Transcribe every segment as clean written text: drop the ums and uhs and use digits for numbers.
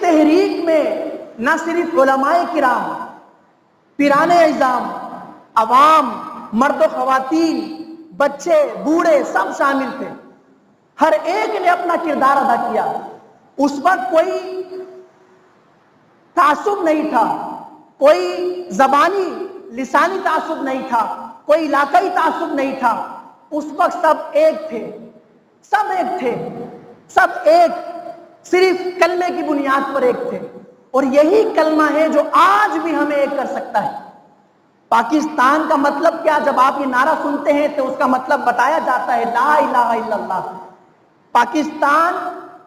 تحریک میں نہ صرف علماء کرام، پیران اعظام، عوام، مرد و خواتین، بچے، بوڑھے سب شامل تھے، ہر ایک نے اپنا کردار ادا کیا۔ اس وقت کوئی تعصب نہیں تھا، کوئی زبانی لسانی تعصب نہیں تھا، کوئی علاقائی تعصب نہیں تھا۔ اس وقت سب ایک تھے، سب ایک تھے، سب ایک، صرف کلمے کی بنیاد پر ایک تھے، اور یہی کلمہ ہے جو آج بھی ہمیں ایک کر سکتا ہے۔ پاکستان کا مطلب کیا؟ جب آپ یہ نعرہ سنتے ہیں تو اس کا مطلب بتایا جاتا ہے لا الہ الا اللہ۔ پاکستان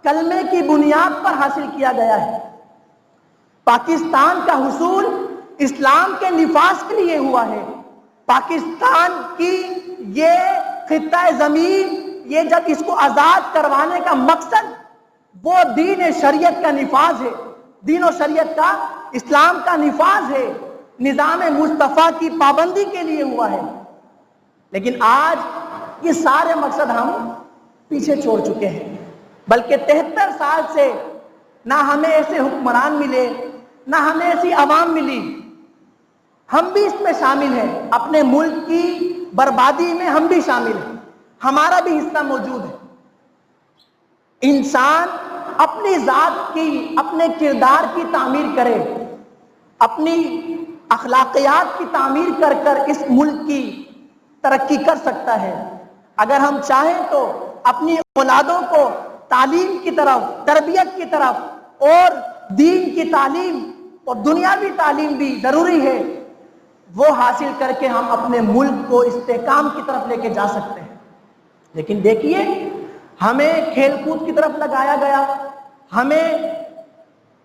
کلمے کی بنیاد پر حاصل کیا گیا ہے۔ پاکستان کا حصول اسلام کے نفاذ کے لیے ہوا ہے۔ پاکستان کی یہ خطہ زمین، یہ جب اس کو آزاد کروانے کا مقصد وہ دین شریعت کا نفاذ ہے، دین و شریعت کا، اسلام کا نفاذ ہے، نظام مصطفیٰ کی پابندی کے لیے ہوا ہے۔ لیکن آج یہ سارے مقصد ہم پیچھے چھوڑ چکے ہیں، بلکہ 73 سال سے نہ ہمیں ایسے حکمران ملے، نہ ہمیں ایسی عوام ملی۔ ہم بھی اس میں شامل ہیں، اپنے ملک کی بربادی میں ہم بھی شامل ہیں، ہمارا بھی حصہ موجود ہے۔ انسان اپنی ذات کی، اپنے کردار کی تعمیر کرے، اپنی اخلاقیات کی تعمیر کر کر اس ملک کی ترقی کر سکتا ہے۔ اگر ہم چاہیں تو اپنی اولادوں کو تعلیم کی طرف، تربیت کی طرف، اور دین کی تعلیم اور دنیاوی تعلیم بھی ضروری ہے، وہ حاصل کر کے ہم اپنے ملک کو استحکام کی طرف لے کے جا سکتے ہیں۔ لیکن دیکھیے، ہمیں کھیل کود کی طرف لگایا گیا، ہمیں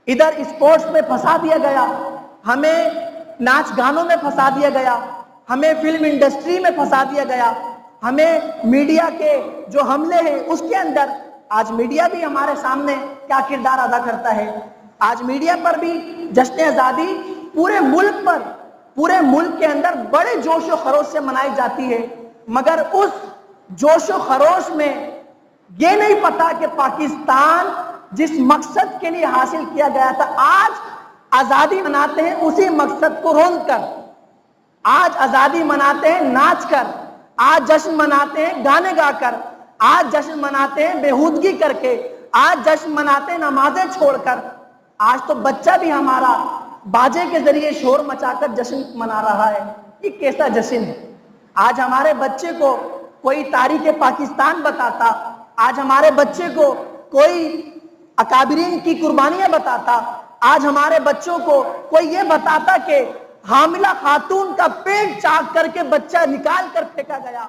ادھر اسپورٹس میں پھنسا دیا گیا، ہمیں ناچ گانوں میں پھنسا دیا گیا، ہمیں فلم انڈسٹری میں پھنسا دیا گیا، ہمیں میڈیا کے جو حملے ہیں اس کے اندر۔ آج میڈیا بھی ہمارے سامنے کیا کردار ادا کرتا ہے۔ آج میڈیا پر بھی جشن آزادی پورے ملک پر، پورے ملک کے اندر بڑے جوش و خروش سے منائی جاتی ہے، مگر اس جوش و خروش میں یہ نہیں پتا کہ پاکستان جس مقصد کے لیے حاصل کیا گیا تھا، آج آزادی مناتے ہیں اسی مقصد کو روند کر، آج آزادی مناتے ہیں ناچ کر، آج جشن مناتے ہیں گانے گا کر، آج جشن مناتے ہیں بےہودگی کر کے، آج جشن مناتے ہیں نمازیں چھوڑ کر۔ آج تو بچہ بھی ہمارا باجے کے ذریعے شور مچا کر جشن منا رہا ہے۔ یہ کیسا جشن ہے؟ آج ہمارے بچے کو کوئی تاریخ پاکستان بتاتا، آج ہمارے بچے کو کوئی اکابرین کی قربانیاں بتاتا، آج ہمارے بچوں کو کوئی یہ بتاتا کہ حاملہ خاتون کا پیٹ چاک کر کے بچہ نکال کر پھینکا گیا،